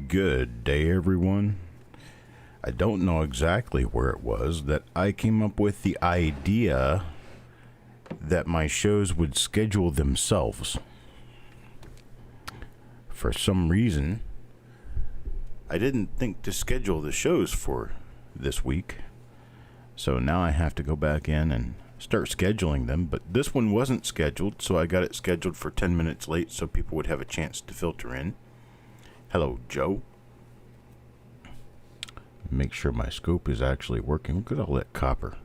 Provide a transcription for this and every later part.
Good day, everyone. I don't know exactly where it was that I came up with the idea that my shows would schedule themselves. For some reason, I didn't think to schedule the shows for this week. So now I have to go back in and start scheduling them. But this one wasn't scheduled, so I got it scheduled for 10 minutes late so people would have a chance to filter in. Hello, Joe. Make sure my scope is actually working. Look at all that copper.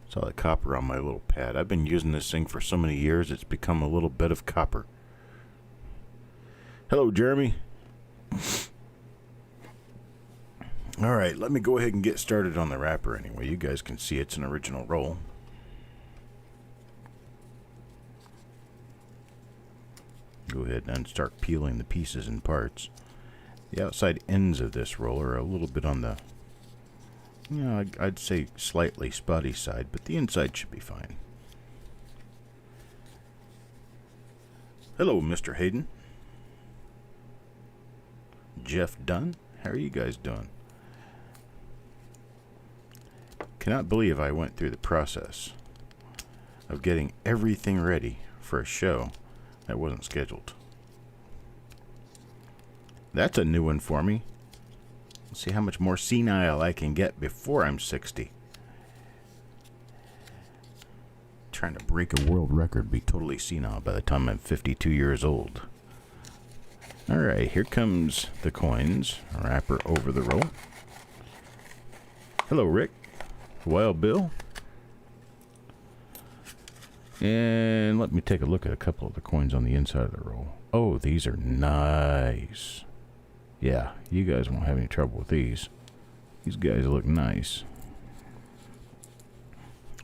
It's all that copper on my little pad. I've been using this thing for so many years, it's become a little bit of copper. Hello, Jeremy. Alright, let me go ahead and get started on the wrapper anyway. You guys can see it's an original roll. Go ahead and start peeling the pieces and parts. The outside ends of this roll are a little bit on the, I'd say slightly spotty side, but the inside should be fine. Hello, Mr. Hayden. Jeff Dunn, how are you guys doing? Cannot believe I went through the process of getting everything ready for a show that wasn't scheduled. That's a new one for me. Let's see how much more senile I can get before I'm 60. Trying to break a world record, be totally senile by the time I'm 52 years old. Alright, here comes the coins. Wrapper over the roll. Hello, Rick. Wild Bill. And let me take a look at a couple of the coins on the inside of the roll. Oh, these are nice. Yeah, you guys won't have any trouble with these. These guys look nice.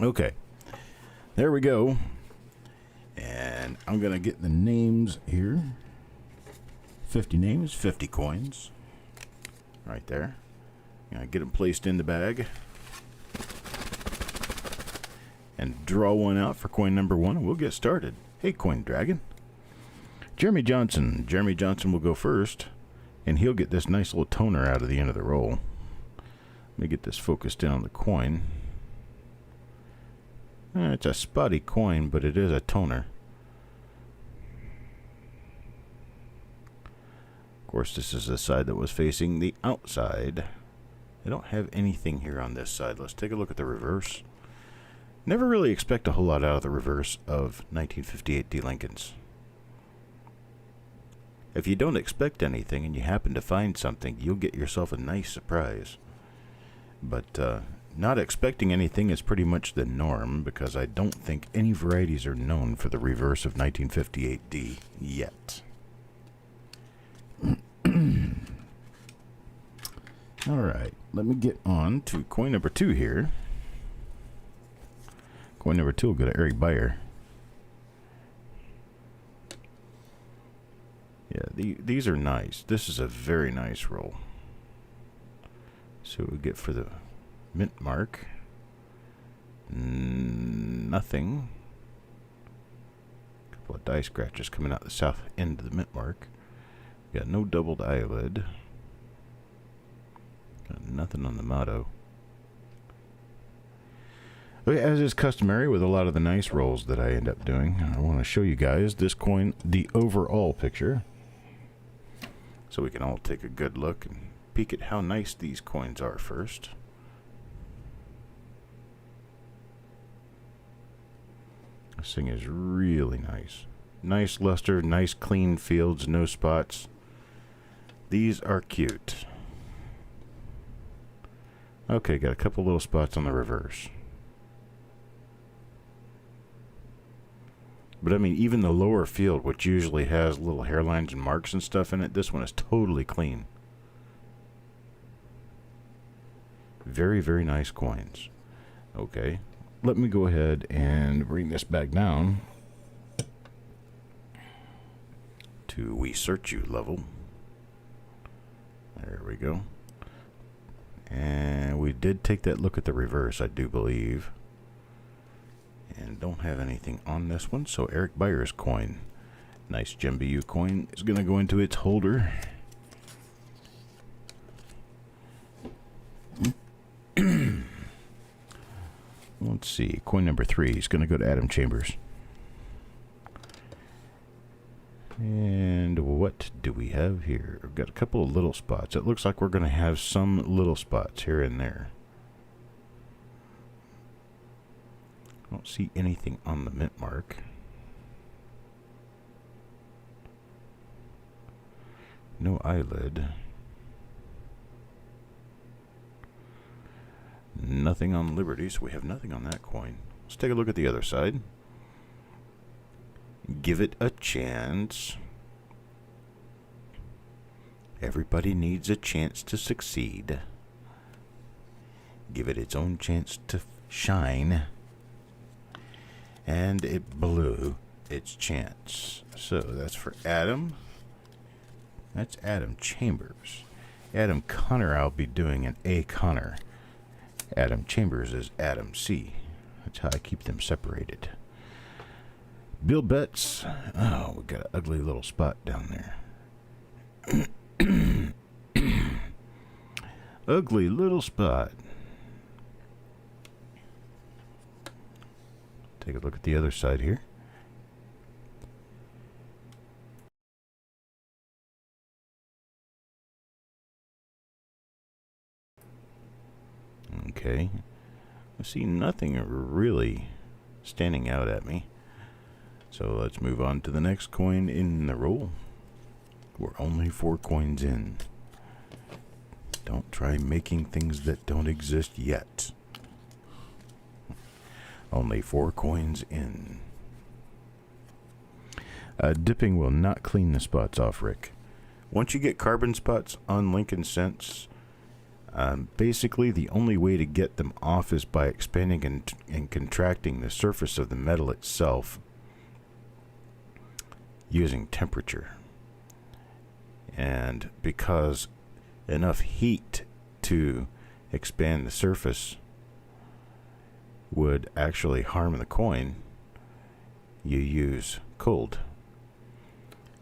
Okay. There we go. And I'm going to get the names here. 50 names, 50 coins. Right there. Gonna get them placed in the bag. And draw one out for coin number 1, and we'll get started. Hey, Coin Dragon. Jeremy Johnson. Jeremy Johnson will go first, and he'll get this nice little toner out of the end of the roll. Let me get this focused in on the coin. It's a spotty coin, but it is a toner. Of course, this is the side that was facing the outside. I don't have anything here on this side. Let's take a look at the reverse. Never really expect a whole lot out of the reverse of 1958 D. Lincolns. If you don't expect anything and you happen to find something, you'll get yourself a nice surprise. But not expecting anything is pretty much the norm, because I don't think any varieties are known for the reverse of 1958 D yet. Alright, let me get on to coin number 2 here. Coin number 2 will go to Eric Beyer. Yeah, these are nice. This is a very nice roll. So we get for the mint mark. Nothing. A couple of die scratches coming out the south end of the mint mark. Got no doubled eyelid. Got nothing on the motto. Okay, as is customary with a lot of the nice rolls that I end up doing, I want to show you guys this coin, the overall picture, so we can all take a good look and peek at how nice these coins are first. This thing is really nice. Nice luster, nice clean fields, no spots. These are cute. Okay, got a couple little spots on the reverse. But I mean, even the lower field, which usually has little hairlines and marks and stuff in it, this one is totally clean. Very, very nice coins. Okay, let me go ahead and bring this back down to We Search You level. There we go. And we did take that look at the reverse, I do believe. And don't have anything on this one, so Eric Beyer's coin. Nice Gem BU coin is going to go into its holder. Let's see. Coin number 3 is going to go to Adam Chambers. And what do we have here? We've got a couple of little spots. It looks like we're going to have some little spots here and there. I don't see anything on the mint mark. No eyelid. Nothing on Liberty, so we have nothing on that coin. Let's take a look at the other side. Give it a chance. Everybody needs a chance to succeed. Give it its own chance to shine. And it blew its chance. So that's for Adam. That's Adam Chambers. Adam Connor, I'll be doing an A. Connor. Adam Chambers is Adam C. That's how I keep them separated. Bill Betts. Oh, we got an ugly little spot down there. Ugly little spot. Take a look at the other side here. Okay. I see nothing really standing out at me. So let's move on to the next coin in the roll. We're only 4 coins in. Don't try making things that don't exist yet. Only 4 coins in. Dipping will not clean the spots off, Rick. Once you get carbon spots on Lincoln Cents, basically the only way to get them off is by expanding and contracting the surface of the metal itself using temperature. And because enough heat to expand the surface would actually harm the coin, you use cold.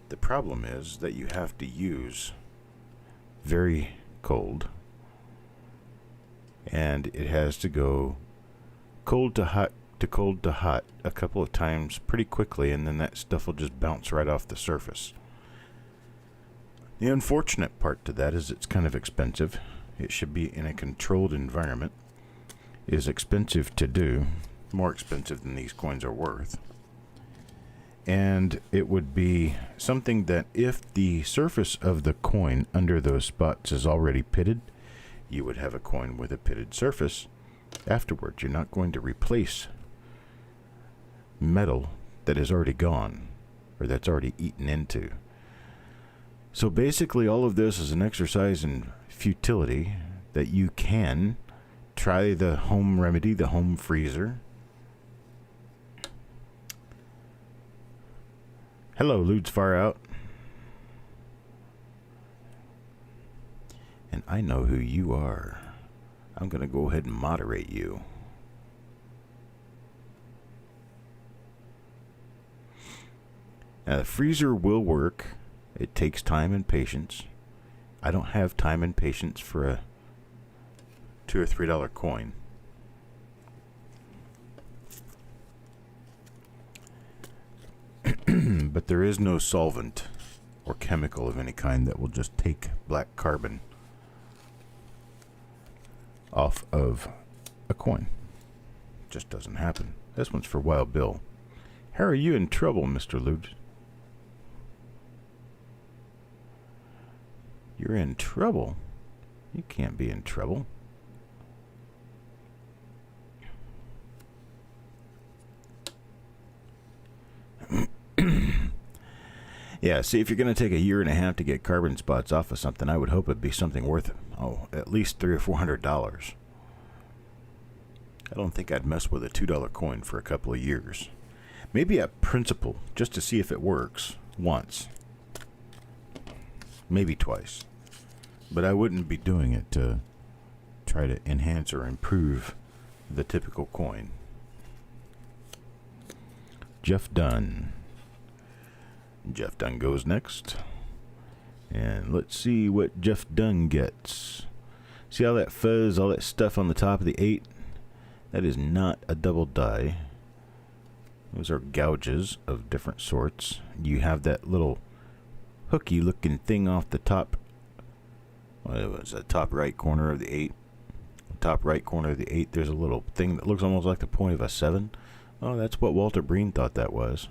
The problem is that you have to use very cold, and it has to go cold to hot to cold to hot a couple of times pretty quickly, and then that stuff will just bounce right off the surface. The unfortunate part to that is it's kind of expensive. It should be in a controlled environment. It is expensive to do, more expensive than these coins are worth. And it would be something that if the surface of the coin under those spots is already pitted, you would have a coin with a pitted surface. Afterwards, you're not going to replace metal that is already gone or that's already eaten into. So basically all of this is an exercise in futility that you can try the home remedy, the home freezer. Hello, Ludes Far Out. And I know who you are. I'm going to go ahead and moderate you. Now, the freezer will work. It takes time and patience. I don't have time and patience for a $2 or $3 coin. But there is no solvent or chemical of any kind that will just take black carbon off of a coin. Just doesn't happen. This one's for Wild Bill. How are you in trouble, Mr. Lude? You're in trouble? You can't be in trouble. Yeah, see, if you're going to take a year and a half to get carbon spots off of something, I would hope it'd be something worth, at least $300 or $400. I don't think I'd mess with a $2 coin for a couple of years. Maybe at principle, just to see if it works, once. Maybe twice. But I wouldn't be doing it to try to enhance or improve the typical coin. Jeff Dunn. Jeff Dunn goes next. And let's see what Jeff Dunn gets. See all that fuzz, all that stuff on the top of the 8? That is not a double die. Those are gouges of different sorts. You have that little hooky looking thing off the top. Well, it was the top right corner of the 8. Top right corner of the 8, there's a little thing that looks almost like the point of a 7. Oh, that's what Walter Breen thought that was.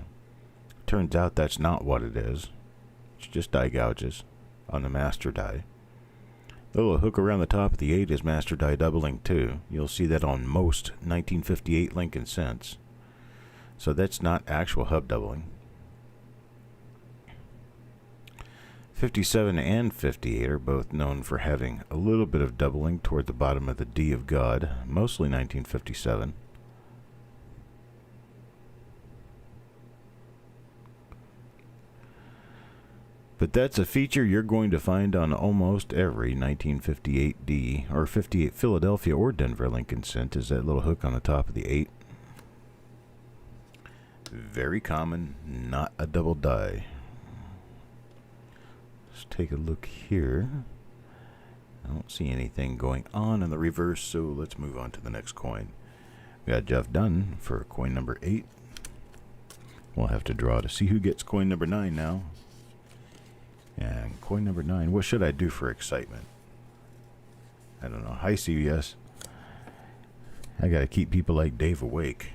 Turns out that's not what it is. It's just die gouges on the master die. The little hook around the top of the 8 is master die doubling too. You'll see that on most 1958 Lincoln cents. So that's not actual hub doubling. 57 and 58 are both known for having a little bit of doubling toward the bottom of the D of God, mostly 1957. But that's a feature you're going to find on almost every 1958 D or 58 Philadelphia or Denver Lincoln cent, is that little hook on the top of the 8. Very common, not a double die. Let's take a look here. I don't see anything going on in the reverse, so let's move on to the next coin. We got Jeff done for coin number 8. We'll have to draw to see who gets coin number 9 now. And coin number 9, what should I do for excitement? I don't know. Hi, CBS. I gotta keep people like Dave awake.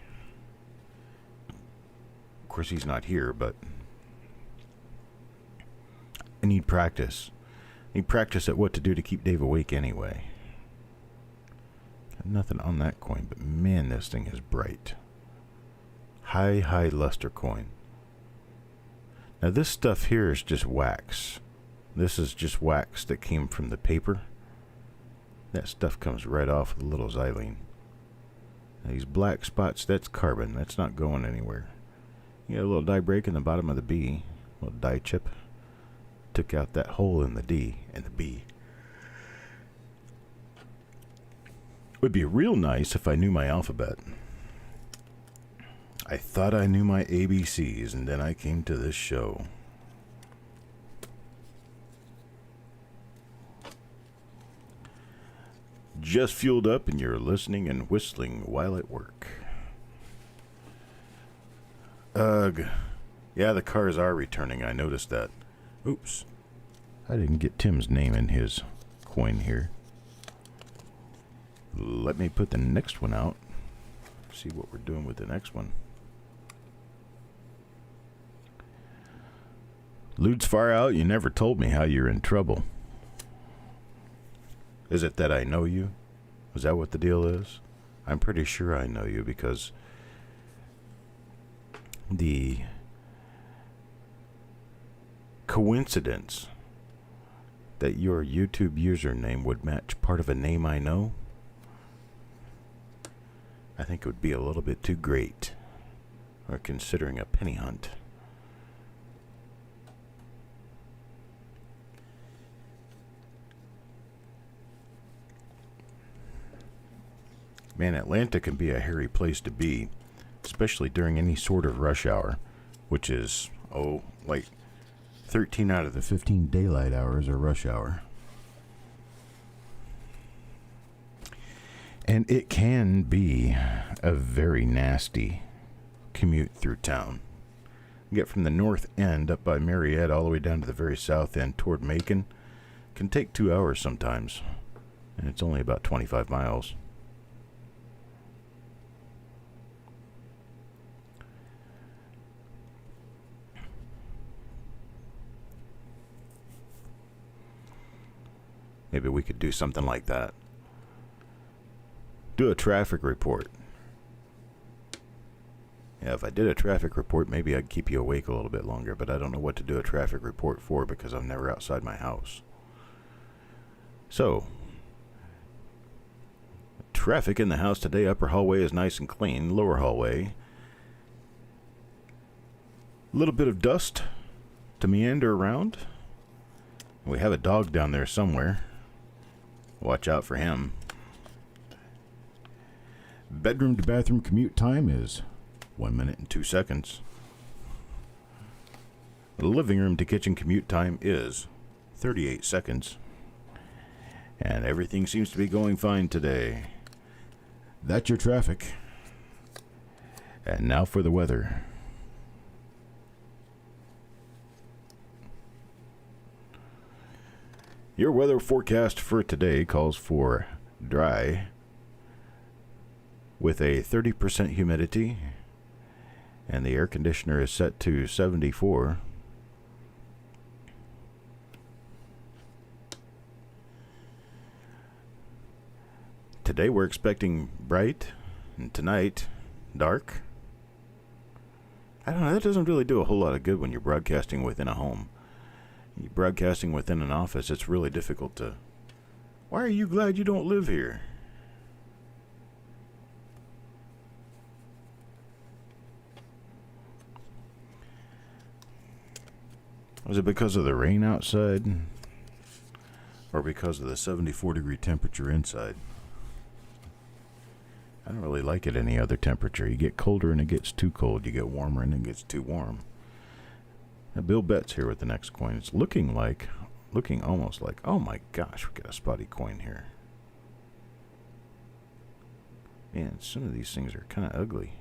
Of course, he's not here, but I need practice. I need practice at what to do to keep Dave awake anyway. Got nothing on that coin, but man, this thing is bright. High luster coin. Now this stuff here is just wax. This is just wax that came from the paper. That stuff comes right off with a little xylene. Now these black spots, that's carbon. That's not going anywhere. You got a little die break in the bottom of the B. A little die chip. Took out that hole in the D and the B. It would be real nice if I knew my alphabet. I thought I knew my ABCs, and then I came to this show. Just fueled up, and you're listening and whistling while at work. Ugh. Yeah, the cars are returning. I noticed that. Oops. I didn't get Tim's name in his coin here. Let me put the next one out. See what we're doing with the next one. Lude's far out. You never told me how you're in trouble. Is it that I know you? Is that what the deal is? I'm pretty sure I know you because the coincidence that your YouTube username would match part of a name I know, I think it would be a little bit too great. Or considering a penny hunt. Man, Atlanta can be a hairy place to be, especially during any sort of rush hour, which is, like 13 out of the 15 daylight hours are rush hour. And it can be a very nasty commute through town. Get from the north end up by Marietta all the way down to the very south end toward Macon. Can take 2 hours sometimes, and it's only about 25 miles. Maybe we could do something like that. Do a traffic report. Yeah, if I did a traffic report, maybe I'd keep you awake a little bit longer, but I don't know what to do a traffic report for because I'm never outside my house. So, traffic in the house today. Upper hallway is nice and clean. Lower hallway, a little bit of dust to meander around. We have a dog down there somewhere. Watch out for him. Bedroom to bathroom commute time is 1 minute and 2 seconds. The living room to kitchen commute time is 38 seconds. And everything seems to be going fine today. That's your traffic. And now for the weather. Your weather forecast for today calls for dry with a 30% humidity, and the air conditioner is set to 74. Today we're expecting bright, and tonight dark. I don't know, that doesn't really do a whole lot of good when you're broadcasting within a home. You're broadcasting within an office, it's really difficult to... Why are you glad you don't live here? Was it because of the rain outside? Or because of the 74-degree temperature inside? I don't really like it any other temperature. You get colder and it gets too cold. You get warmer and it gets too warm. Now Bill Betts here with the next coin. It's looking almost like, oh my gosh, we got a spotty coin here. Man, some of these things are kind of ugly.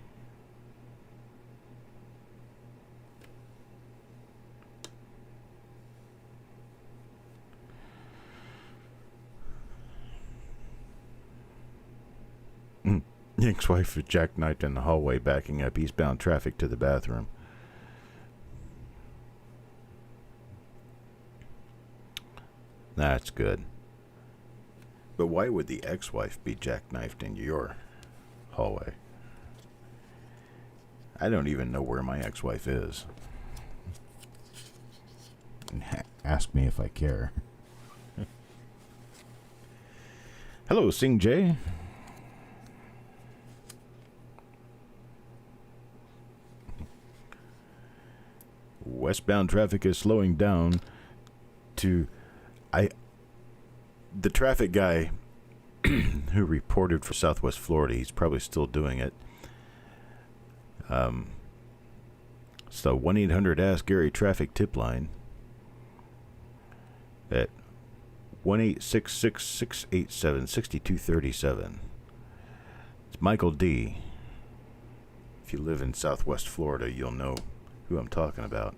Yank's wife is jackknifed in the hallway, backing up eastbound traffic to the bathroom. That's good. But why would the ex-wife be jackknifed in your hallway? I don't even know where my ex-wife is. Ask me if I care. Hello, Sing Jay. Westbound traffic is slowing down to... The traffic guy who reported for Southwest Florida, he's probably still doing it. It's the 1-800-ASK-GARY traffic tip line at 1-866-687-6237. It's Michael D. If you live in Southwest Florida, you'll know who I'm talking about.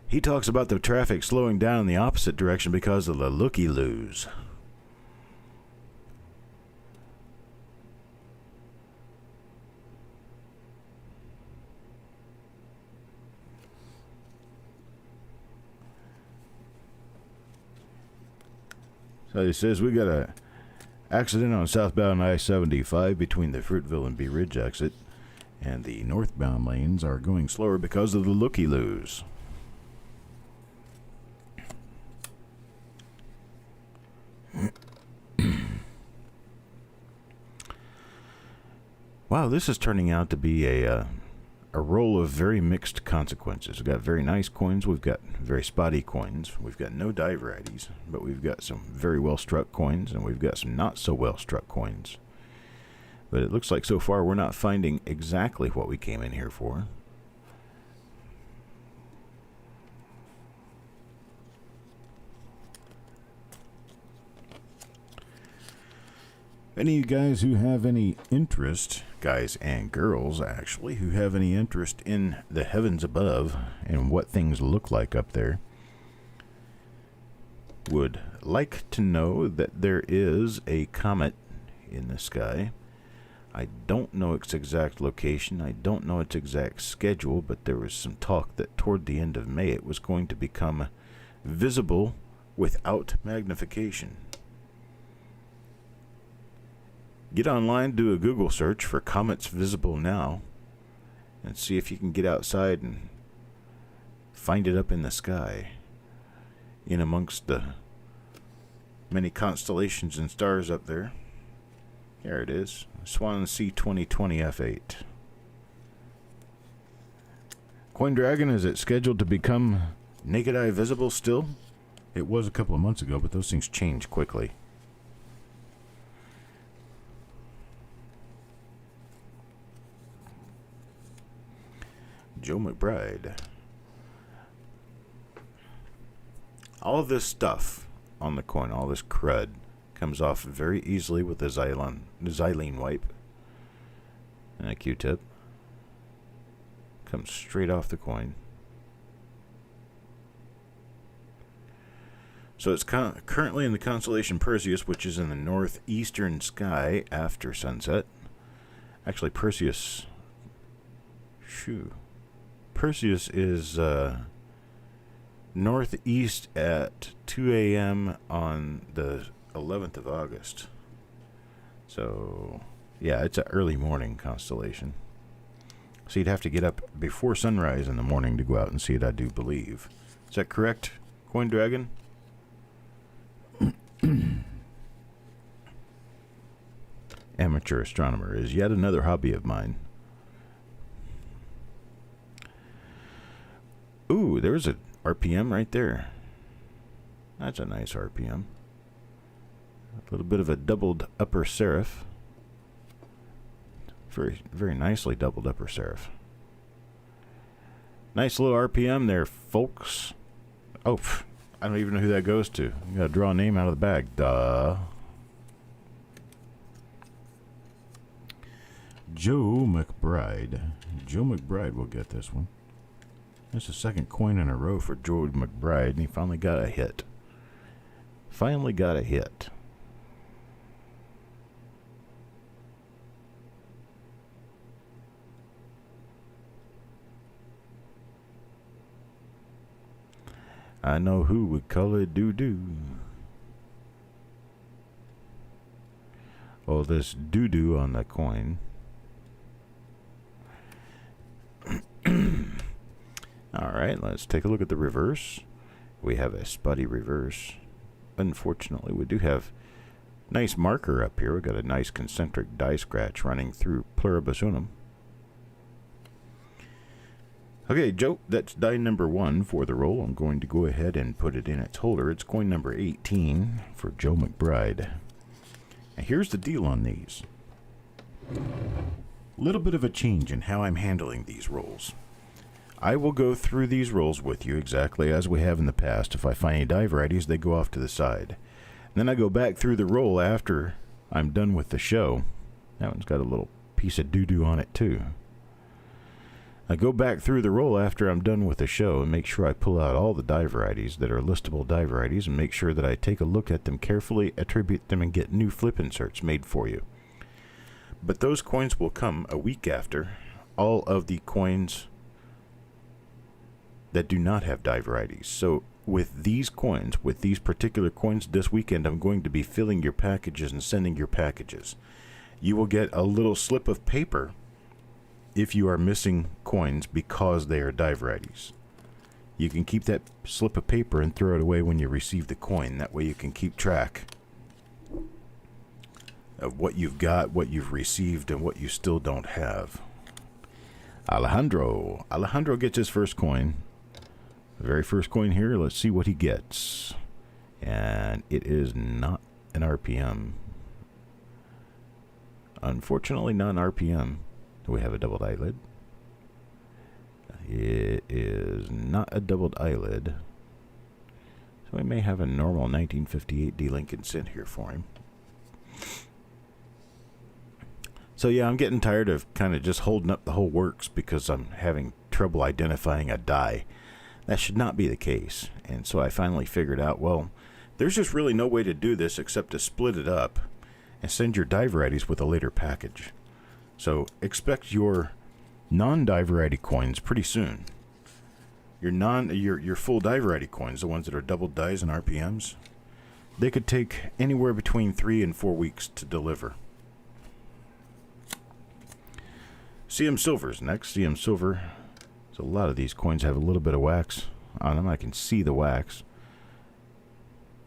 He talks about the traffic slowing down in the opposite direction because of the looky-loos. So he says we got a accident on southbound I-75 between the Fruitville and Bee Ridge exit, and the northbound lanes are going slower because of the looky-loos. Wow, this is turning out to be a roll of very mixed consequences. We've got very nice coins, we've got very spotty coins, we've got no die varieties, but we've got some very well struck coins, and we've got some not so well struck coins. But it looks like so far we're not finding exactly what we came in here for. Any of you guys who have any interest, guys and girls actually, who have any interest in the heavens above and what things look like up there, would like to know that there is a comet in the sky. I don't know its exact location, I don't know its exact schedule, but there was some talk that toward the end of May it was going to become visible without magnification. Get online, do a Google search for comets visible now, and see if you can get outside and find it up in the sky, in amongst the many constellations and stars up there. There it is, Swan C2020 F8. Coin Dragon, is it scheduled to become naked eye visible still? It was a couple of months ago, but those things change quickly. Joe McBride. All of this stuff on the coin, all this crud, Comes off very easily with the xylene wipe and a Q-tip. Comes straight off the coin. So it's currently in the constellation Perseus, which is in the northeastern sky after sunset. Actually, Perseus is northeast at 2 a.m. on the 11th of August. So, yeah, it's an early morning constellation. So you'd have to get up before sunrise in the morning to go out and see it, I do believe. Is that correct, Coin Dragon? Amateur astronomer is yet another hobby of mine. Ooh, there's a RPM right there. That's a nice RPM. A little bit of a doubled upper serif. Very, very nicely doubled upper serif. Nice little RPM there, folks. Oh, I don't even know who that goes to. You gotta draw a name out of the bag. Duh. Joe McBride. Joe McBride will get this one. That's the second coin in a row for Joe McBride, and he finally got a hit. Finally got a hit. I know who would call it doo-doo. Oh, this doo-doo on the coin. Alright, let's take a look at the reverse. We have a spotty reverse. Unfortunately, we do have nice marker up here. We've got a nice concentric die scratch running through pluribus unum. Okay, Joe, that's die number 1 for the roll. I'm going to go ahead and put it in its holder. It's coin number 18 for Joe McBride. Now, here's the deal on these. Little bit of a change in how I'm handling these rolls. I will go through these rolls with you exactly as we have in the past. If I find any die varieties, they go off to the side. And then I go back through the roll after I'm done with the show. That one's got a little piece of doo-doo on it, too. I go back through the roll after I'm done with the show and make sure I pull out all the die varieties that are listable die varieties and make sure that I take a look at them carefully, attribute them, and get new flip inserts made for you. But those coins will come a week after all of the coins that do not have die varieties. So with these coins, with these particular coins this weekend, I'm going to be filling your packages and sending your packages. You will get a little slip of paper if you are missing coins because they are die varieties. You can keep that slip of paper and throw it away when you receive the coin. That way you can keep track of what you've got, what you've received, and what you still don't have. Alejandro. Alejandro gets his first coin. The very first coin here, let's see what he gets. And it is not an RPM. Unfortunately, not an RPM. We have a doubled eyelid. It is not a doubled eyelid. So we may have a normal 1958 D Lincoln cent here for him. So yeah, I'm getting tired of kind of just holding up the whole works because I'm having trouble identifying a die. That should not be the case. And so I finally figured out, well, there's just really no way to do this except to split it up and send your die varieties with a later package. So expect your non-die variety coins pretty soon. Your full die variety coins, the ones that are doubled dies and RPMs, they could take anywhere between 3 and 4 weeks to deliver. CM Silver's next. CM Silver. So a lot of these coins have a little bit of wax on them. I can see the wax.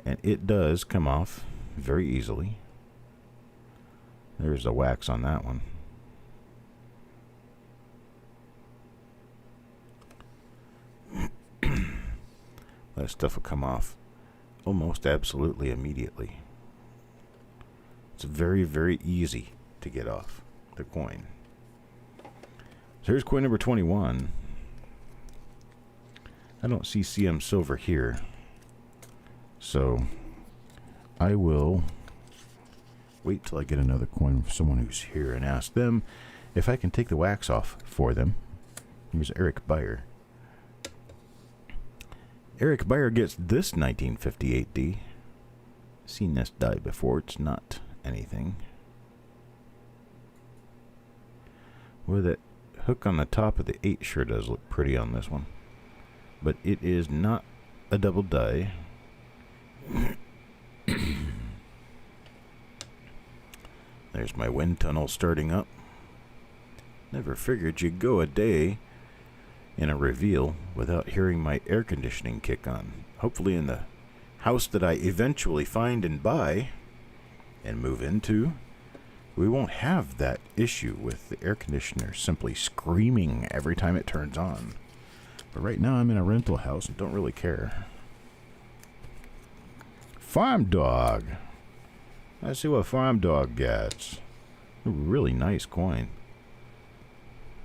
And it does come off very easily. There's the wax on that one. That stuff will come off almost absolutely immediately. It's very, very easy to get off the coin. So here's coin number 21. I don't see CM Silver here. So I will wait till I get another coin from someone who's here and ask them if I can take the wax off for them. Here's Eric Beyer. Eric Beyer gets this 1958D. Seen this die before. It's not anything. With that hook on the top of the 8 sure does look pretty on this one. But it is not a double die. There's my wind tunnel starting up. Never figured you'd go a day in a reveal without hearing my air conditioning kick on. Hopefully in the house that I eventually find and buy and move into, we won't have that issue with the air conditioner simply screaming every time it turns on. But right now I'm in a rental house and don't really care. Farm Dog. Let's see what Farm Dog gets. A really nice coin.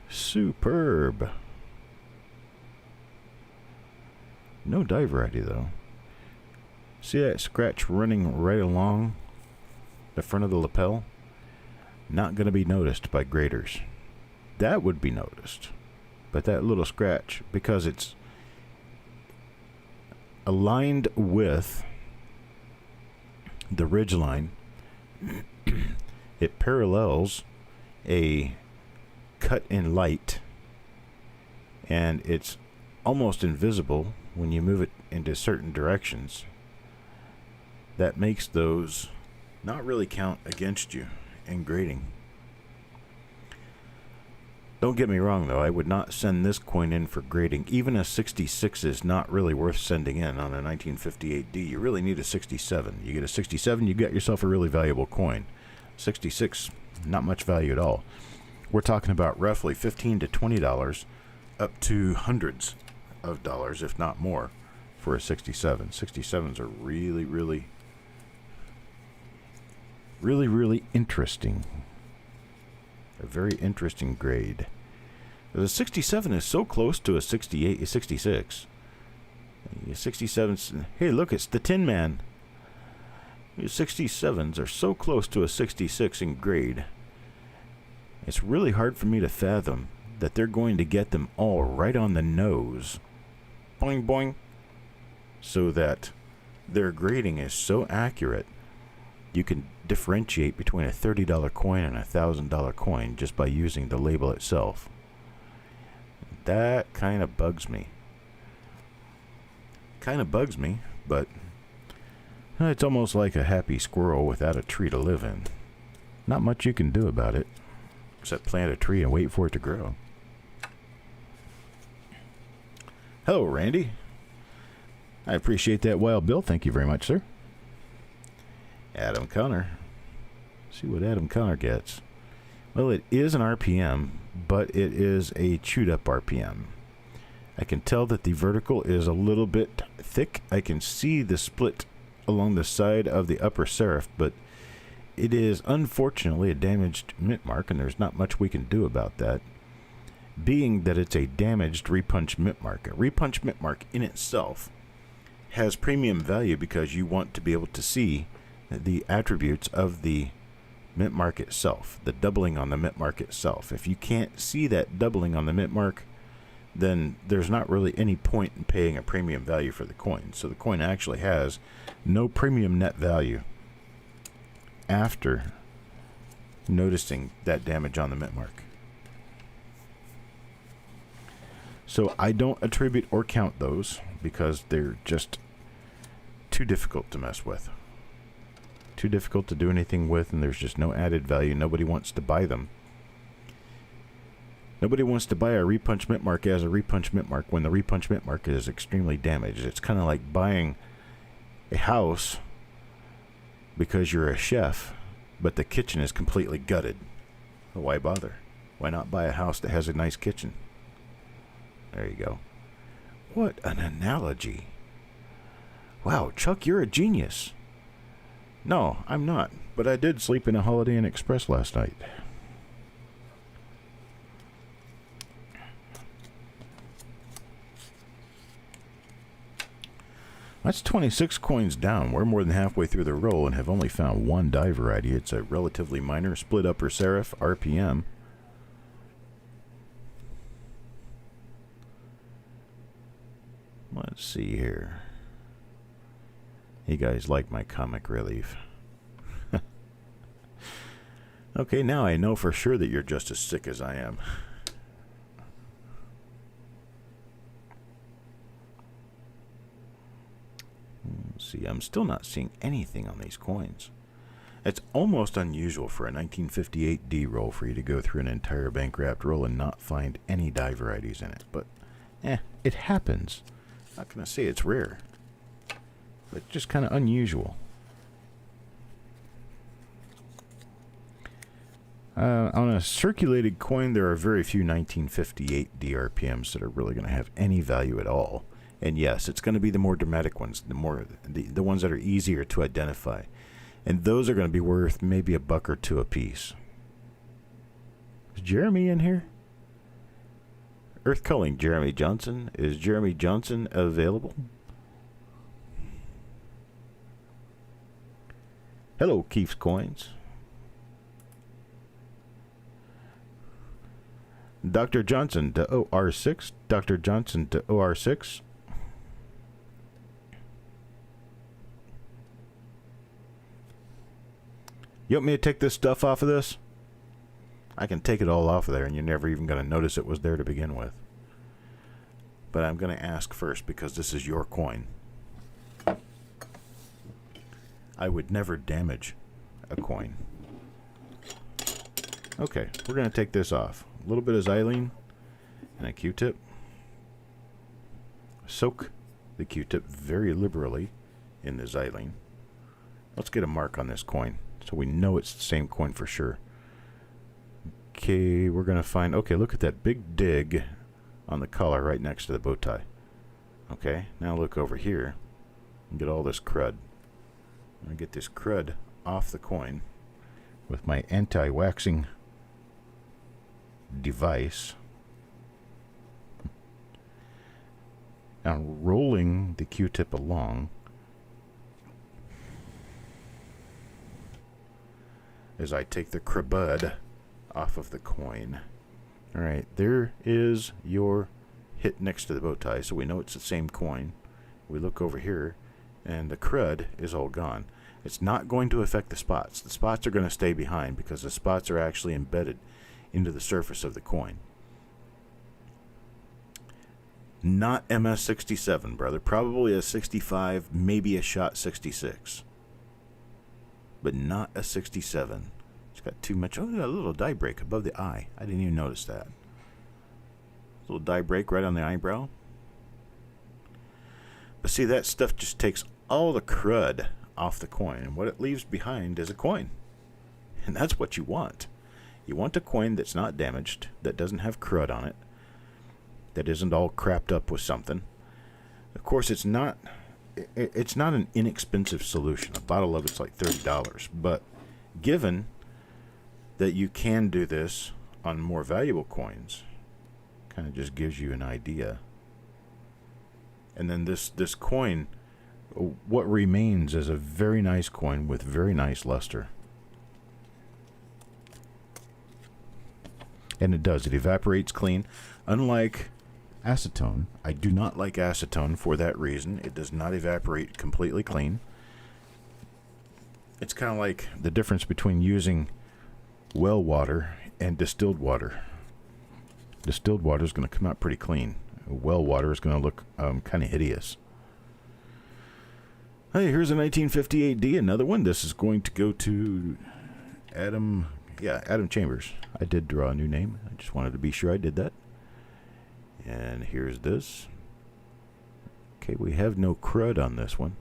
Superb. No die variety though. See that scratch running right along the front of the lapel? Not going to be noticed by graders. That would be noticed. But that little scratch, because it's aligned with the ridge line, it parallels a cut in light, and it's almost invisible when you move it into certain directions. That makes those not really count against you in grading. Don't get me wrong though, I would not send this coin in for grading. Even a 66 is not really worth sending in on a 1958D. You really need a 67. You get a 67, you got yourself a really valuable coin. 66, not much value at all. We're talking about roughly $15 to $20 up to hundreds of dollars, if not more, for a 67. 67s are really, really interesting. A very interesting grade. The 67 is so close to a 68, a 66. A 67's, hey look, it's the Tin Man. These 67s are so close to a 66 in grade. It's really hard for me to fathom that they're going to get them all right on the nose. Boing boing. So that their grading is so accurate, you can differentiate between a $30 coin and a $1,000 coin just by using the label itself. That kind of bugs me. But it's almost like a happy squirrel without a tree to live in. Not much you can do about it, except plant a tree and wait for it to grow. Hello, Randy. I appreciate that Wild Bill. Thank you very much, sir. Adam Connor. See what Adam Connor gets. Well, it is an RPM, but it is a chewed up RPM. I can tell that the vertical is a little bit thick. I can see the split along the side of the upper serif, but it is unfortunately a damaged mint mark, and there's not much we can do about that, being that it's a damaged repunch mint mark. A repunch mint mark in itself has premium value because you want to be able to see the attributes of the mint mark itself, the doubling on the mint mark itself. If you can't see that doubling on the mint mark, then there's not really any point in paying a premium value for the coin. So the coin actually has no premium net value after noticing that damage on the mint mark. So I don't attribute or count those because they're just too difficult to mess with. Too difficult to do anything with, and there's just no added value. Nobody wants to buy them. Nobody wants to buy a repunch mint mark as a repunch mint mark when the repunch mint mark is extremely damaged. It's kind of like buying a house because you're a chef, but the kitchen is completely gutted. Well, why bother? Why not buy a house that has a nice kitchen? There you go. What an analogy. Wow, Chuck, you're a genius. No, I'm not, but I did sleep in a Holiday Inn Express last night. That's 26 coins down. We're more than halfway through the roll and have only found one die variety. It's a relatively minor split upper serif RPM. Let's see here. You guys like my comic relief. Okay, now I know for sure that you're just as sick as I am. Let's see, I'm still not seeing anything on these coins. It's almost unusual for a 1958 D roll for you to go through an entire bank wrapped roll and not find any die varieties in it. But, it happens. I'm not going to say it's rare, but just kind of unusual. On a circulated coin, there are very few 1958 DRPMs that are really going to have any value at all. And yes, it's going to be the more dramatic ones, the ones that are easier to identify. And those are going to be worth maybe $1 or $2 a piece. Is Jeremy in here? Earth Culling, Jeremy Johnson. Is Jeremy Johnson available? Hello, Keith's Coins. Dr. Johnson to OR6. Dr. Johnson to OR6. You want me to take this stuff off of this? I can take it all off of there and you're never even going to notice it was there to begin with. But I'm going to ask first because this is your coin. I would never damage a coin. Okay, we're going to take this off. A little bit of xylene and a Q-tip. Soak the Q-tip very liberally in the xylene. Let's get a mark on this coin so we know it's the same coin for sure. Okay, we're going to find... Okay, look at that big dig on the collar right next to the bow tie. Okay, now look over here and get all this crud. I'm going to get this crud off the coin with my anti-waxing device. Now rolling the Q-tip along as I take the crud off of the coin. Alright, there is your hit next to the bow tie, so we know it's the same coin. We look over here and the crud is all gone. It's not going to affect the spots. The spots are going to stay behind because the spots are actually embedded into the surface of the coin. Not MS67, brother. Probably a 65, maybe a shot 66. But not a 67. It's got too much. Oh, got a little die break above the eye. I didn't even notice that. A little die break right on the eyebrow. But see, that stuff just takes all the crud off the coin. And what it leaves behind is a coin. And that's what you want. You want a coin that's not damaged, that doesn't have crud on it, that isn't all crapped up with something. Of course, it's not an inexpensive solution. A bottle of it's like $30. But given that you can do this on more valuable coins, kind of just gives you an idea. And then this coin, what remains is a very nice coin with very nice luster. And it does. It evaporates clean. Unlike acetone, I do not like acetone for that reason. It does not evaporate completely clean. It's kind of like the difference between using well water and distilled water. Distilled water is going to come out pretty clean. Well water is going to look kind of hideous. Hey, here's a 1958D, another one. This is going to go to Adam Chambers. I did draw a new name. I just wanted to be sure I did that. And here's this. Okay, we have no crud on this one.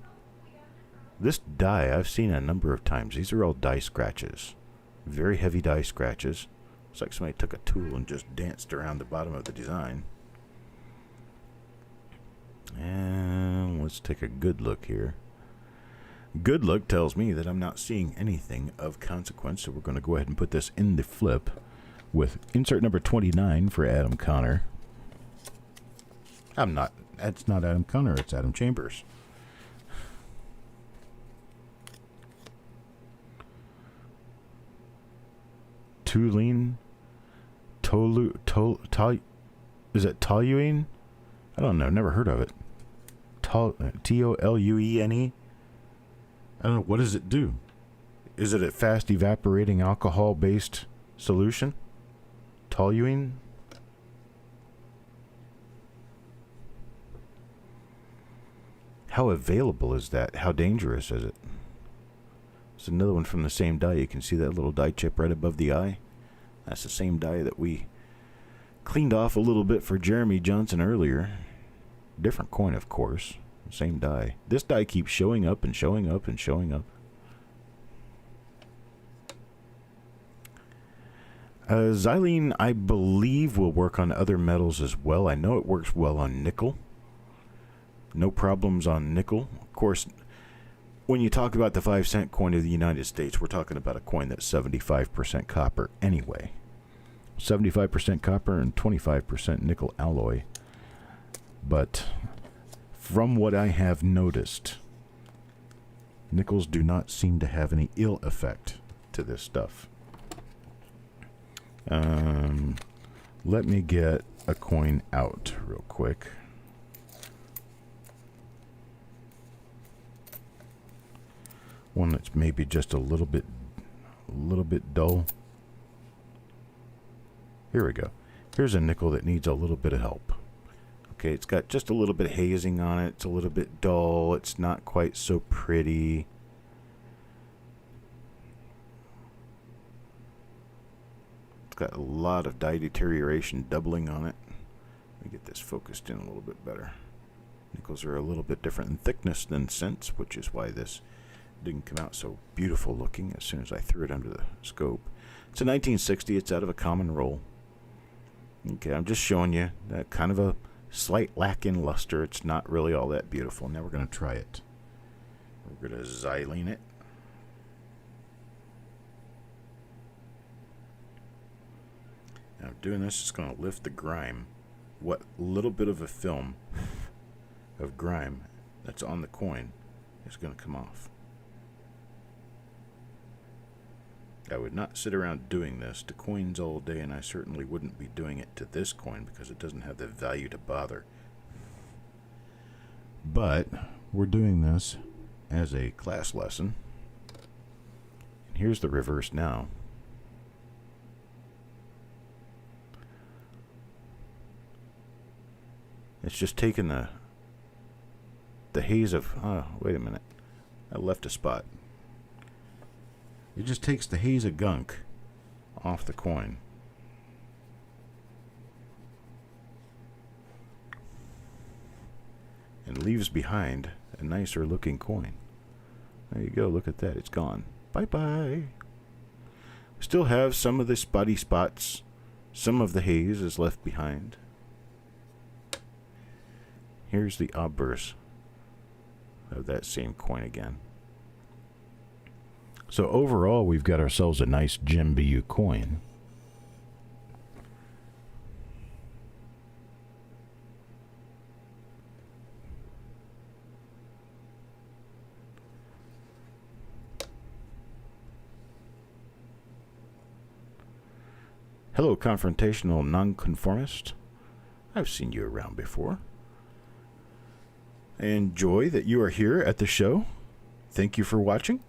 This die I've seen a number of times. These are all die scratches. Very heavy die scratches. It's like somebody took a tool and just danced around the bottom of the design. And let's take a good look here. Good look tells me that I'm not seeing anything of consequence, so we're going to go ahead and put this in the flip with insert number 29 for Adam Connor. That's not Adam Connor, it's Adam Chambers. Toluene? Is it toluene? I don't know. Never heard of it. Toluene? I don't know. What does it do? Is it a fast evaporating alcohol-based solution? Toluene? How available is that? How dangerous is it? It's another one from the same dye. You can see that little dye chip right above the eye. That's the same dye that we cleaned off a little bit for Jeremy Johnson earlier. Different coin, of course. Same dye. This dye keeps showing up and showing up and showing up. Xylene, I believe, will work on other metals as well. I know it works well on nickel. No problems on nickel. Of course, when you talk about the 5-cent coin of the United States, we're talking about a coin that's 75% copper anyway. 75% copper and 25% nickel alloy. But from what I have noticed, nickels do not seem to have any ill effect to this stuff. Let me get a coin out real quick. One that's maybe just a little bit dull. Here we go. Here's a nickel that needs a little bit of help. Okay, it's got just a little bit of hazing on it. It's a little bit dull. It's not quite so pretty. It's got a lot of dye deterioration doubling on it. Let me get this focused in a little bit better. Nickels are a little bit different in thickness than cents, which is why this didn't come out so beautiful looking as soon as I threw it under the scope. It's a 1960. It's out of a common roll. Okay, I'm just showing you that kind of a slight lack in luster. It's not really all that beautiful. Now we're going to try it. We're going to xylene it. Now doing this is going to lift the grime. What little bit of a film of grime that's on the coin is going to come off. I would not sit around doing this to coins all day, and I certainly wouldn't be doing it to this coin because it doesn't have the value to bother. But we're doing this as a class lesson. And here's the reverse now. It's just taking the haze of... Oh, wait a minute. I left a spot. It just takes the haze of gunk off the coin. And leaves behind a nicer looking coin. There you go, look at that, it's gone. Bye-bye. Still have some of the spotty spots. Some of the haze is left behind. Here's the obverse of that same coin again. So overall, we've got ourselves a nice Gem BU coin. Hello, confrontational nonconformist. I've seen you around before. I enjoy that you are here at the show. Thank you for watching.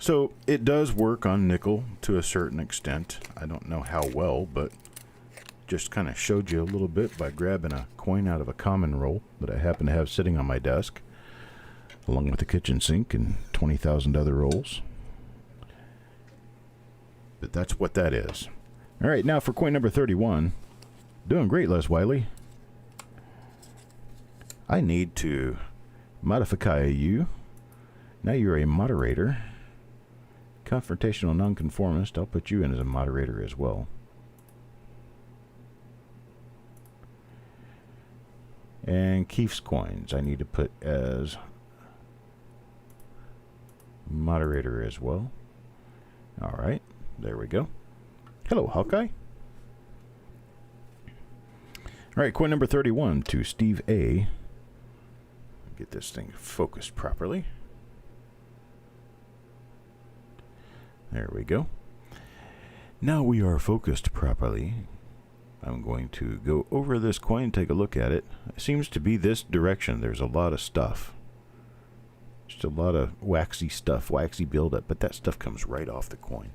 So it does work on nickel to a certain extent. I don't know how well, but just kind of showed you a little bit by grabbing a coin out of a common roll that I happen to have sitting on my desk, along with the kitchen sink and 20,000 other rolls. But that's what that is. All right, now for coin number 31. Doing great, Les Wiley. I need to modify you. Now you're a moderator. Confrontational nonconformist. I'll put you in as a moderator as well. And Keefe's coins I need to put as moderator as well. All right, there we go. Hello, Hawkeye. All right, coin number 31 to Steve A. Get this thing focused properly. There we go. Now we are focused properly. I'm going to go over this coin and take a look at it. It seems to be this direction. There's a lot of stuff. Just a lot of waxy stuff, waxy buildup, but that stuff comes right off the coin.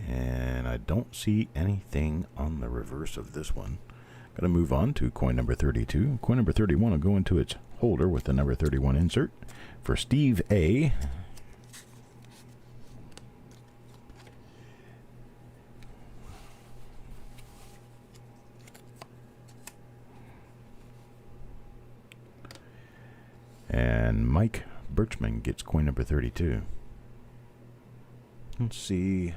And I don't see anything on the reverse of this one. Going to move on to coin number 32. Coin number 31 will go into its holder with the number 31 insert for Steve A. And Mike Birchman gets coin number 32. Let's see.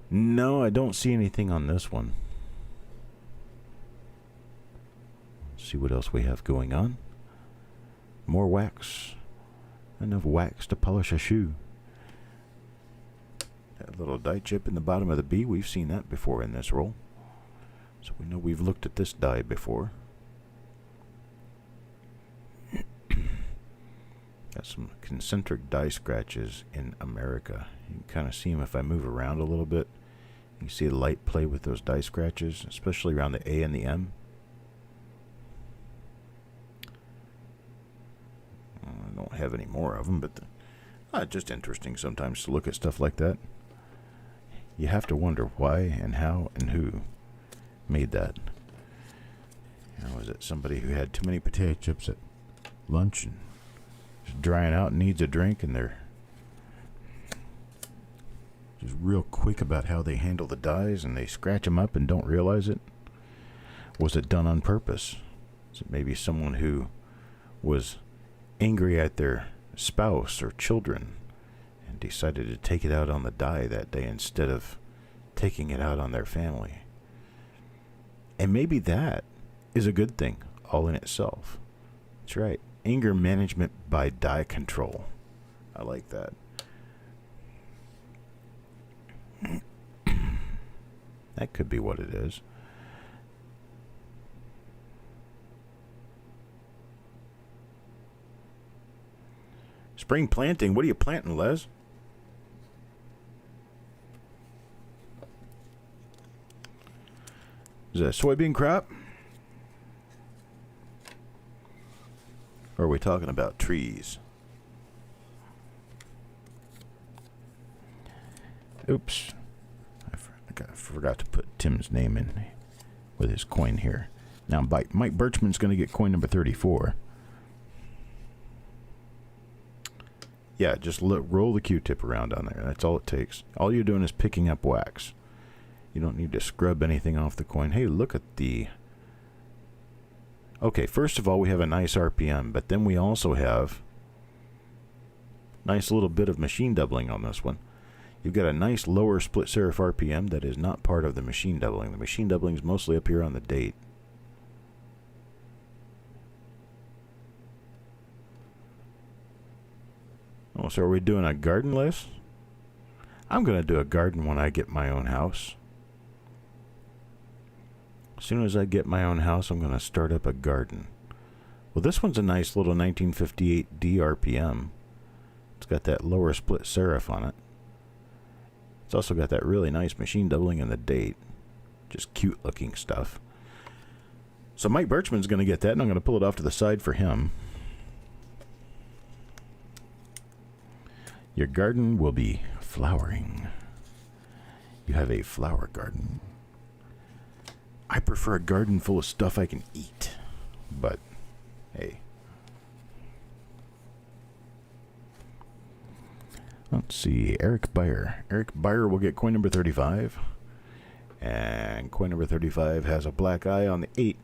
No, I don't see anything on this one. Let's see what else we have going on. More wax. Enough wax to polish a shoe. That little die chip in the bottom of the B, we've seen that before in this roll. So we know we've looked at this die before. Got some concentric die scratches in America. You can kind of see them if I move around a little bit. You can see the light play with those die scratches, especially around the A and the M. I don't have any more of them, but just interesting sometimes to look at stuff like that. You have to wonder why and how and who made that. Was it somebody who had too many potato chips at lunch and drying out and needs a drink, and they're just real quick about how they handle the dies and they scratch them up and don't realize it? Was it done on purpose? Is it maybe someone who was angry at their spouse or children and decided to take it out on the die that day instead of taking it out on their family? And maybe that is a good thing all in itself. That's right. Anger management by die control. I like that. That could be what it is. Spring planting. What are you planting, Les? Is that a soybean crop? Or are we talking about trees? Oops. I forgot to put Tim's name in with his coin here. Now Mike Birchman's going to get coin number 34. Yeah, just roll the Q-tip around on there. That's all it takes. All you're doing is picking up wax. You don't need to scrub anything off the coin. Hey, look at the... Okay, first of all, we have a nice RPM, but then we also have a nice little bit of machine doubling on this one. You've got a nice lower split serif RPM that is not part of the machine doubling. The machine doubling is mostly up here on the date. Oh, so are we doing a garden list? I'm going to do a garden when I get my own house. As soon as I get my own house, I'm going to start up a garden. Well, this one's a nice little 1958 DRPM. It's got that lower split serif on it. It's also got that really nice machine doubling in the date. Just cute looking stuff. So Mike Birchman's going to get that, and I'm going to pull it off to the side for him. Your garden will be flowering. You have a flower garden. I prefer a garden full of stuff I can eat. But, hey. Let's see. Eric Beyer. Eric Beyer will get coin number 35. And coin number 35 has a black eye on the 8.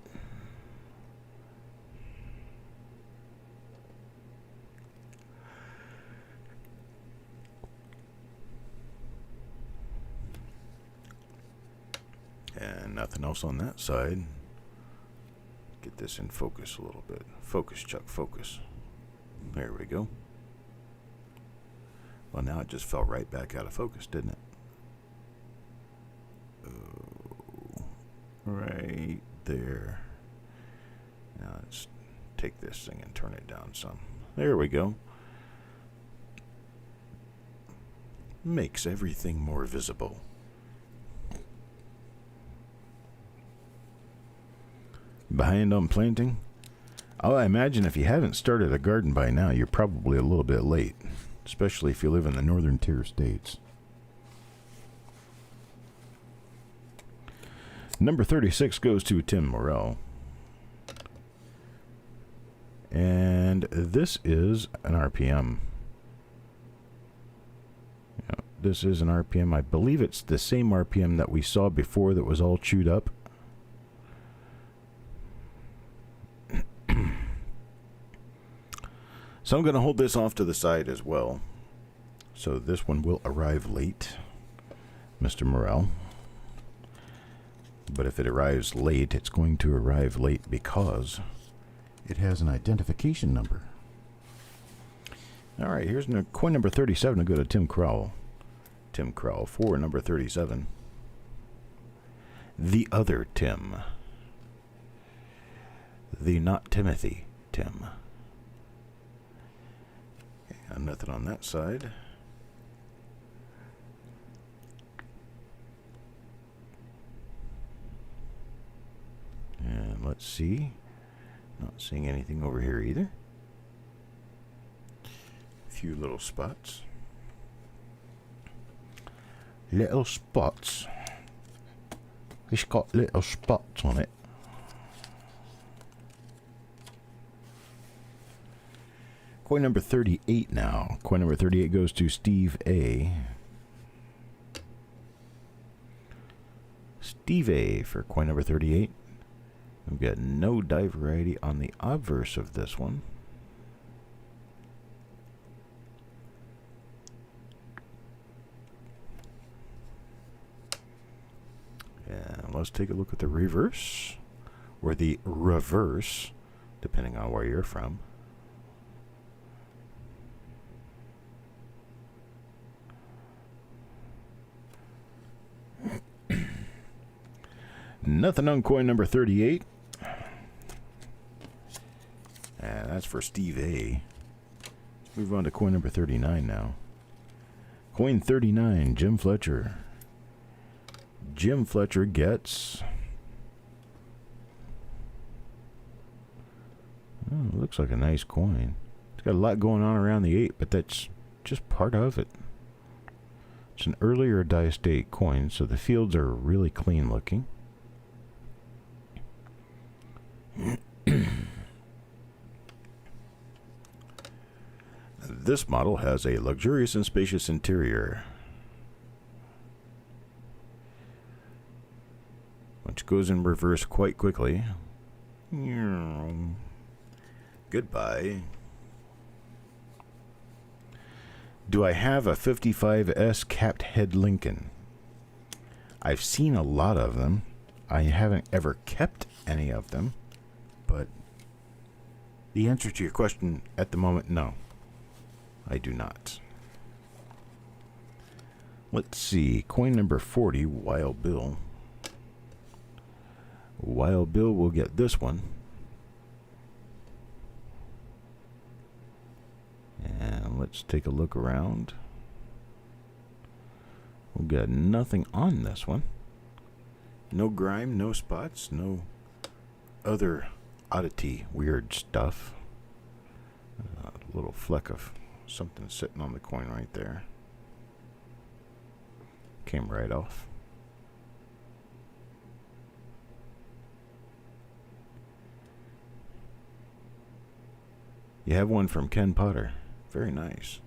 And nothing else on that side. Get this in focus a little bit. Focus, Chuck, focus. There we go. Well, now it just fell right back out of focus, didn't it? Oh, right there. Now let's take this thing and turn it down some. There we go. Makes everything more visible. Behind on planting? Oh, I imagine if you haven't started a garden by now, you're probably a little bit late, especially if you live in the northern tier states. Number 36 goes to Tim Morrell. And this is an RPM. This is an RPM. I believe it's the same RPM that we saw before that was all chewed up. So I'm going to hold this off to the side as well. So this one will arrive late, Mr. Morrell. But if it arrives late, it's going to arrive late because it has an identification number. All right, here's coin number 37 to go to Tim Crowell. Tim Crowell for number 37. The other Tim. The not Timothy Tim. Okay, nothing on that side. And let's see. Not seeing anything over here either. A few little spots. Little spots. It's got little spots on it. Coin number 38 now. Coin number 38 goes to Steve A. Steve A for coin number 38. We've got no die variety on the obverse of this one. And let's take a look at the reverse, or the reverse, depending on where you're from. Nothing on coin number 38. And that's for Steve A. Let's move on to coin number 39 now. Coin 39, Jim Fletcher. Jim Fletcher gets... Oh, looks like a nice coin. It's got a lot going on around the 8, but that's just part of it. It's an earlier die state coin, so the fields are really clean looking. This model has a luxurious and spacious interior, which goes in reverse quite quickly. Goodbye. Do I have a 55S capped head Lincoln? I've seen a lot of them. I haven't ever kept any of them, but the answer to your question at the moment, no. I do not. Let's see. Coin number 40, Wild Bill. Wild Bill will get this one. And let's take a look around. We've got nothing on this one. No grime, no spots, no other oddity, weird stuff. A little fleck of something sitting on the coin right there. Came right off. You have one from Ken Potter. Very nice.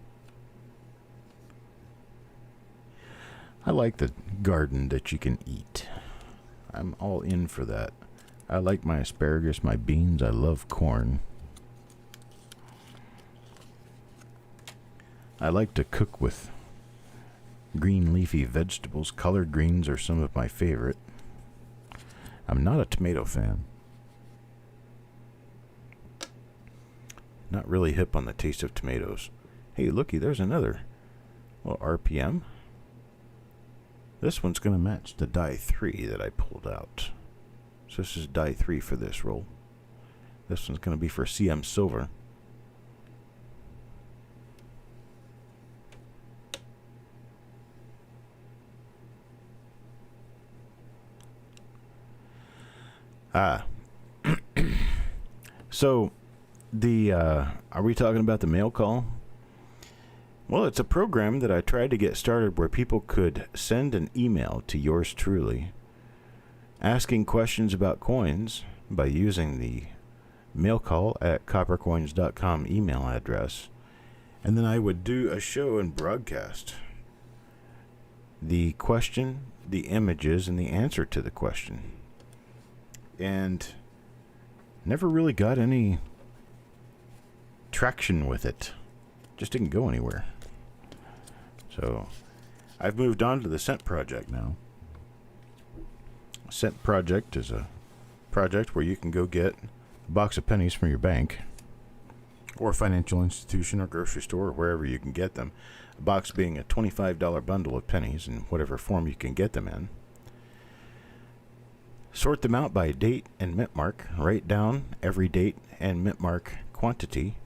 I like the garden that you can eat. I'm all in for that. I like my asparagus, my beans. I love corn. I like to cook with green leafy vegetables. Colored greens are some of my favorite. I'm not a tomato fan. Not really hip on the taste of tomatoes. Hey, looky, there's another little RPM. This one's going to match the die 3 that I pulled out. So this is die 3 for this roll. This one's going to be for CM Silver. So, are we talking about the mail call? Well, it's a program that I tried to get started where people could send an email to yours truly, asking questions about coins by using the mail call at coppercoins.com email address. And then I would do a show and broadcast the question, the images, and the answer to the question. And never really got any traction with it. Just didn't go anywhere. So I've moved on to the Cent Project now. Cent Project is a project where you can go get a box of pennies from your bank or financial institution or grocery store or wherever you can get them. A box being a $25 bundle of pennies in whatever form you can get them in. Sort them out by date and mint mark. Write down every date and mint mark quantity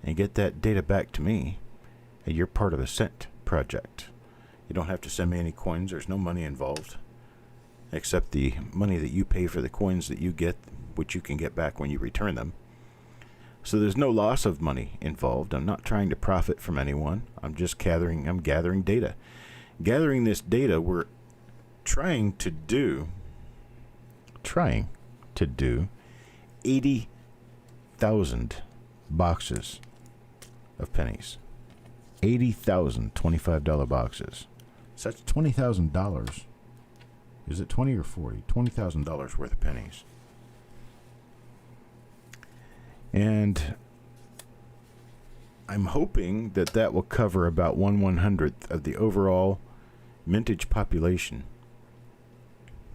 and get that data back to me. And you're part of a Cent Project. You don't have to send me any coins. There's no money involved except the money that you pay for the coins that you get, which you can get back when you return them. So there's no loss of money involved. I'm not trying to profit from anyone. I'm gathering data. Gathering this data, we're trying to do 80,000 boxes of pennies. 80,000 $25 boxes. So that's $20,000. Is it 20 or 40? $20,000 worth of pennies. And I'm hoping that that will cover about 1/100th of the overall mintage population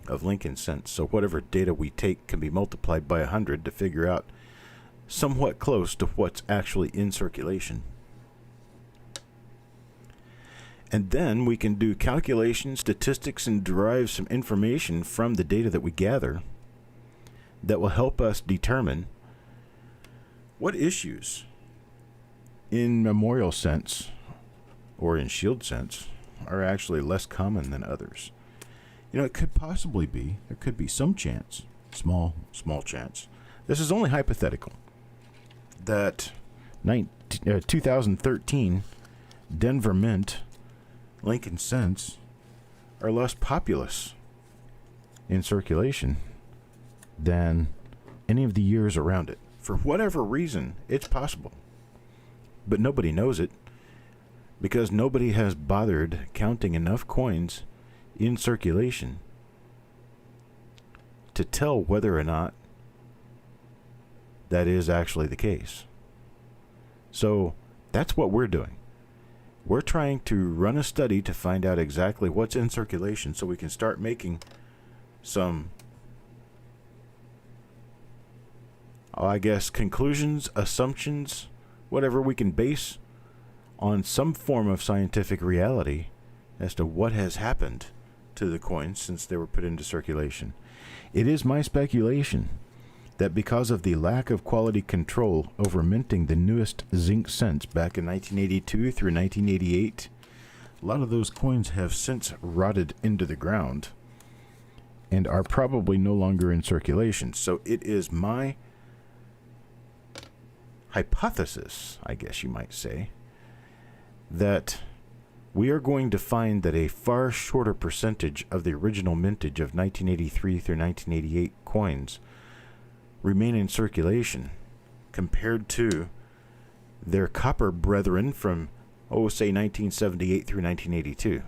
of Lincoln cents. So whatever data we take can be multiplied by 100 to figure out somewhat close to what's actually in circulation. And then we can do calculations, statistics, and derive some information from the data that we gather that will help us determine what issues in memorial cents or in shield cents are actually less common than others. You know, it could possibly be, there could be some chance, small chance. This is only hypothetical, that 2013 Denver Mint Lincoln cents are less populous in circulation than any of the years around it. For whatever reason, it's possible. But nobody knows it because nobody has bothered counting enough coins in circulation to tell whether or not that is actually the case. So that's what we're doing. We're trying to run a study to find out exactly what's in circulation so we can start making some, conclusions, assumptions, whatever we can base on some form of scientific reality as to what has happened to the coins since they were put into circulation. It is my speculation that because of the lack of quality control over minting the newest zinc cents back in 1982 through 1988, a lot of those coins have since rotted into the ground and are probably no longer in circulation. So it is my hypothesis, I guess you might say, that we are going to find that a far shorter percentage of the original mintage of 1983 through 1988 coins remain in circulation compared to their copper brethren from, say 1978 through 1982.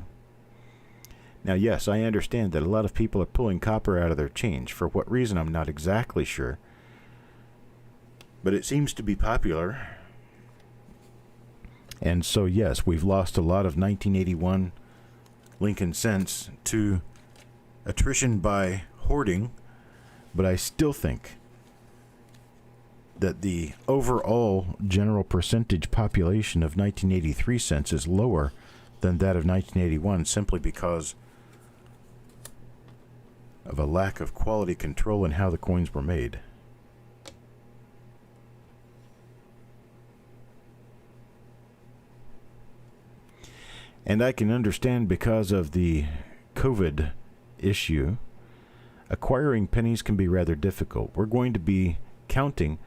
Now, yes, I understand that a lot of people are pulling copper out of their change. For what reason, I'm not exactly sure. But it seems to be popular. And so, yes, we've lost a lot of 1981 Lincoln cents to attrition by hoarding, but I still think that the overall general percentage population of 1983 cents is lower than that of 1981 simply because of a lack of quality control in how the coins were made. And I can understand because of the COVID issue, acquiring pennies can be rather difficult. We're going to be counting.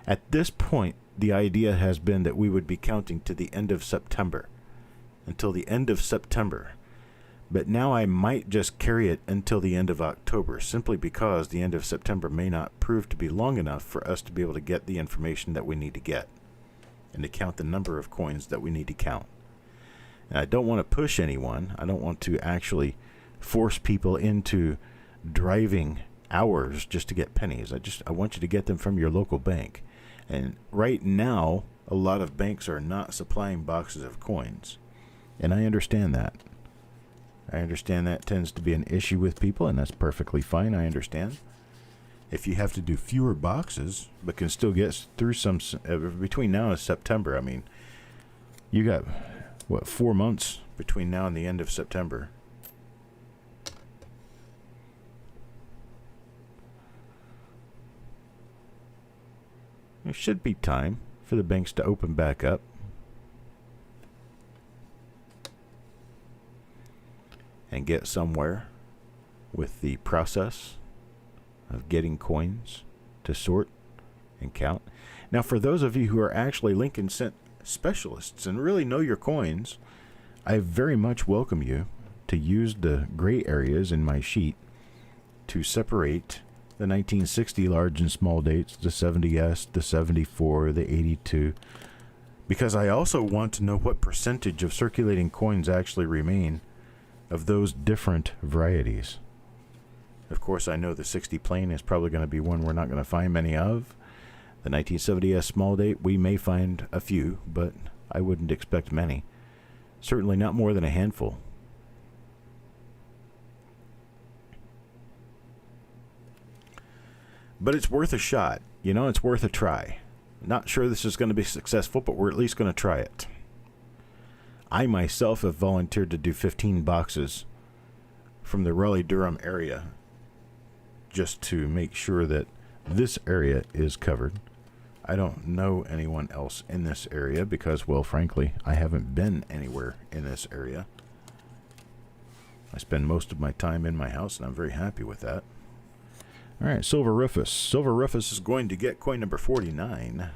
At this point, the idea has been that we would be counting to the end of September, until the end of September. But now I might just carry it until the end of October, simply because the end of September may not prove to be long enough for us to be able to get the information that we need to get and to count the number of coins that we need to count. And I don't want to push anyone. I don't want to actually force people into driving hours just to get pennies. I want you to get them from your local bank. And right now, a lot of banks are not supplying boxes of coins. And I understand that. I understand that tends to be an issue with people, and that's perfectly fine. I understand. If you have to do fewer boxes, but can still get through some between now and September, I mean, you got, 4 months between now and the end of September. There should be time for the banks to open back up. And get somewhere with the process of getting coins to sort and count. Now, for those of you who are actually Lincoln Cent specialists and really know your coins, I very much welcome you to use the gray areas in my sheet to separate the 1960 large and small dates, the 70S, the 74, the 82, because I also want to know what percentage of circulating coins actually remain of those different varieties. Of course, I know the 60 plain is probably going to be one we're not going to find many of. The 1970S small date, we may find a few, but I wouldn't expect many. Certainly not more than a handful. But it's worth a shot. You know, it's worth a try. Not sure this is going to be successful, but we're at least going to try it. I myself have volunteered to do 15 boxes from the Raleigh-Durham area just to make sure that this area is covered. I don't know anyone else in this area because, well, frankly, I haven't been anywhere in this area. I spend most of my time in my house, and I'm very happy with that. All right, Silver Rufus. Silver Rufus is going to get coin number 49.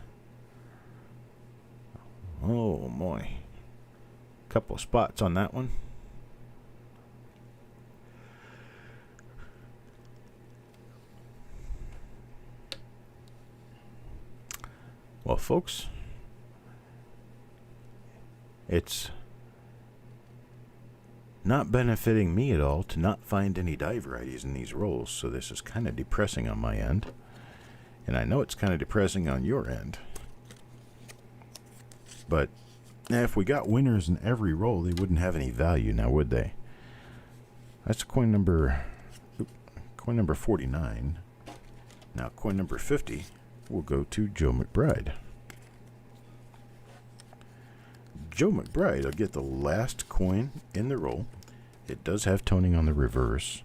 Oh, boy. Couple of spots on that one. Well, folks, it's not benefiting me at all to not find any die varieties in these rolls, so this is kind of depressing on my end. And I know it's kind of depressing on your end. But if we got winners in every roll, they wouldn't have any value now, would they? That's coin number 49. Now, coin number 50 will go to Joe McBride. Joe McBride will get the last coin in the roll. It does have toning on the reverse.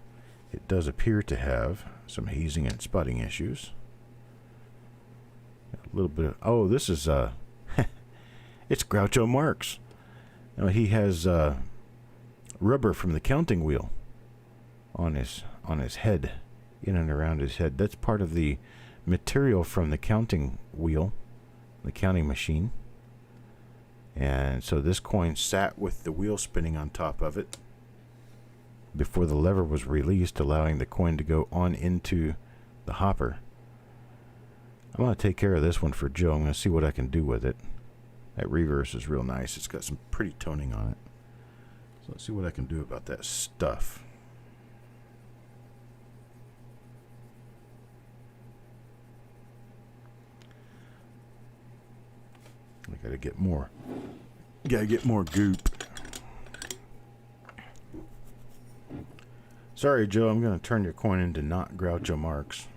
It does appear to have some hazing and spotting issues. A little bit of, oh, this is it's Groucho Marx. Now he has rubber from the counting wheel on his head, in and around his head. That's part of the material from the counting wheel, the counting machine. And so this coin sat with the wheel spinning on top of it before the lever was released, allowing the coin to go on into the hopper. I'm going to take care of this one for Joe. I'm going to see what I can do with it. That reverse is real nice. It's got some pretty toning on it. So let's see what I can do about that stuff. I gotta get more. Gotta get more goop. Sorry, Joe. I'm gonna turn your coin into not Groucho Marx.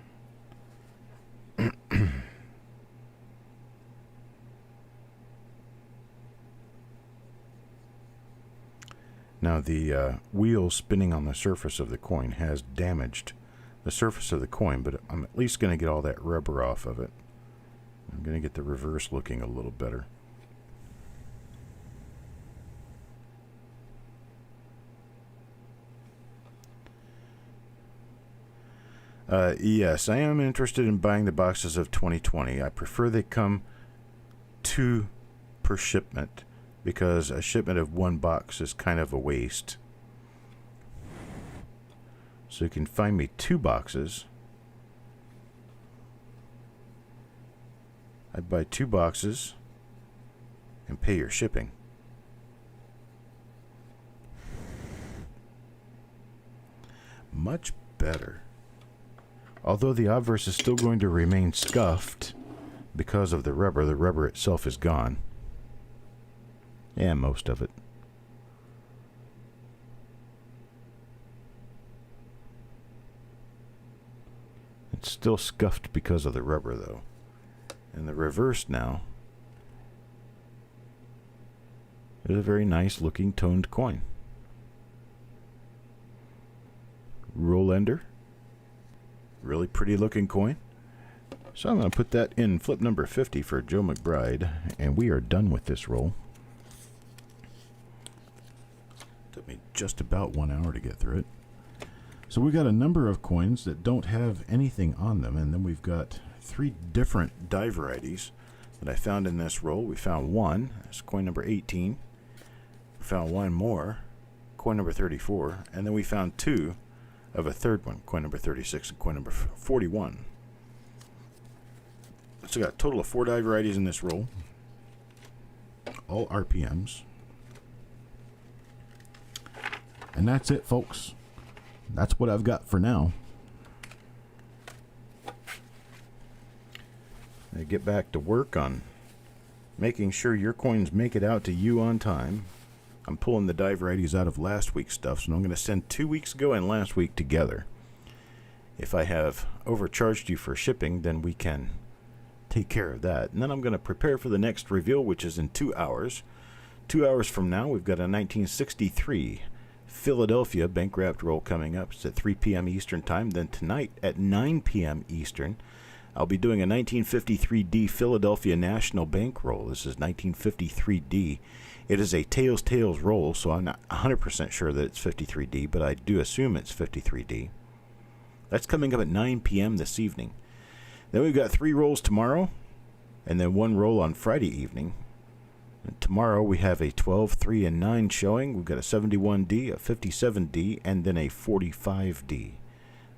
Now the wheel spinning on the surface of the coin has damaged the surface of the coin, but I'm at least going to get all that rubber off of it. I'm going to get the reverse looking a little better. Yes, I am interested in buying the boxes of 2020. I prefer they come 2 per shipment, because a shipment of 1 box is kind of a waste. So you can find me 2 boxes. I'd buy 2 boxes and pay your shipping. Much better. Although the obverse is still going to remain scuffed because of the rubber itself is gone. Yeah, most of it. It's still scuffed because of the rubber, though. And the reverse now is a very nice looking toned coin. Roll ender. Really pretty looking coin. So I'm going to put that in flip number 50 for Joe McBride, and we are done with this roll. Took me just about 1 hour to get through it. So we got a number of coins that don't have anything on them, and then we've got 3 different die varieties that I found in this roll. We found one, that's coin number 18. We found one more, coin number 34, and then we found 2 of a third one, coin number 36 and coin number 41. So we got a total of 4 die varieties in this roll, all RPMs. And that's it, folks. That's what I've got for now. I get back to work on making sure your coins make it out to you on time. I'm pulling the die varieties out of last week's stuff, so I'm going to send 2 weeks ago and last week together. If I have overcharged you for shipping, then we can take care of that. And then I'm going to prepare for the next reveal, which is in 2 hours. 2 hours from now, we've got a 1963 Philadelphia bank wrapped roll coming up. It's at 3 p.m. Eastern time. Then tonight at 9 p.m. Eastern, I'll be doing a 1953D Philadelphia National Bank roll. This is 1953D. It is a tails roll, so I'm not 100% sure that it's 53D, but I do assume it's 53D. That's coming up at 9 p.m. this evening. Then we've got 3 rolls tomorrow, and then 1 roll on Friday evening. And tomorrow we have a 12, 3, and 9 showing. We've got a 71D, a 57D, and then a 45D.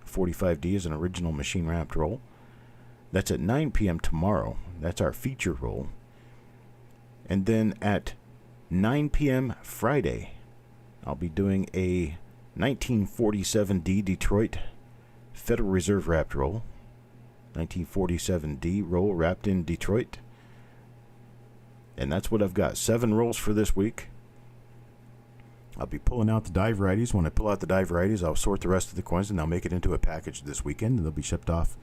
45D is an original machine wrapped roll. That's at 9 p.m. tomorrow. That's our feature roll. And then at 9 p.m. Friday, I'll be doing a 1947D Detroit Federal Reserve wrapped roll. 1947D roll wrapped in Detroit. And that's what I've got. 7 rolls for this week. I'll be pulling out the die varieties. When I pull out the die varieties, I'll sort the rest of the coins and I'll make it into a package this weekend, and they'll be shipped off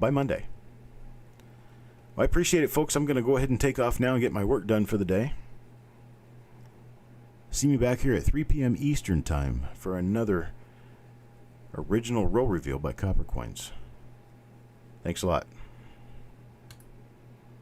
by Monday. Well, I appreciate it, folks. I'm going to go ahead and take off now and get my work done for the day. See me back here at 3 p.m. Eastern time for another original roll reveal by Copper Coins. Thanks a lot.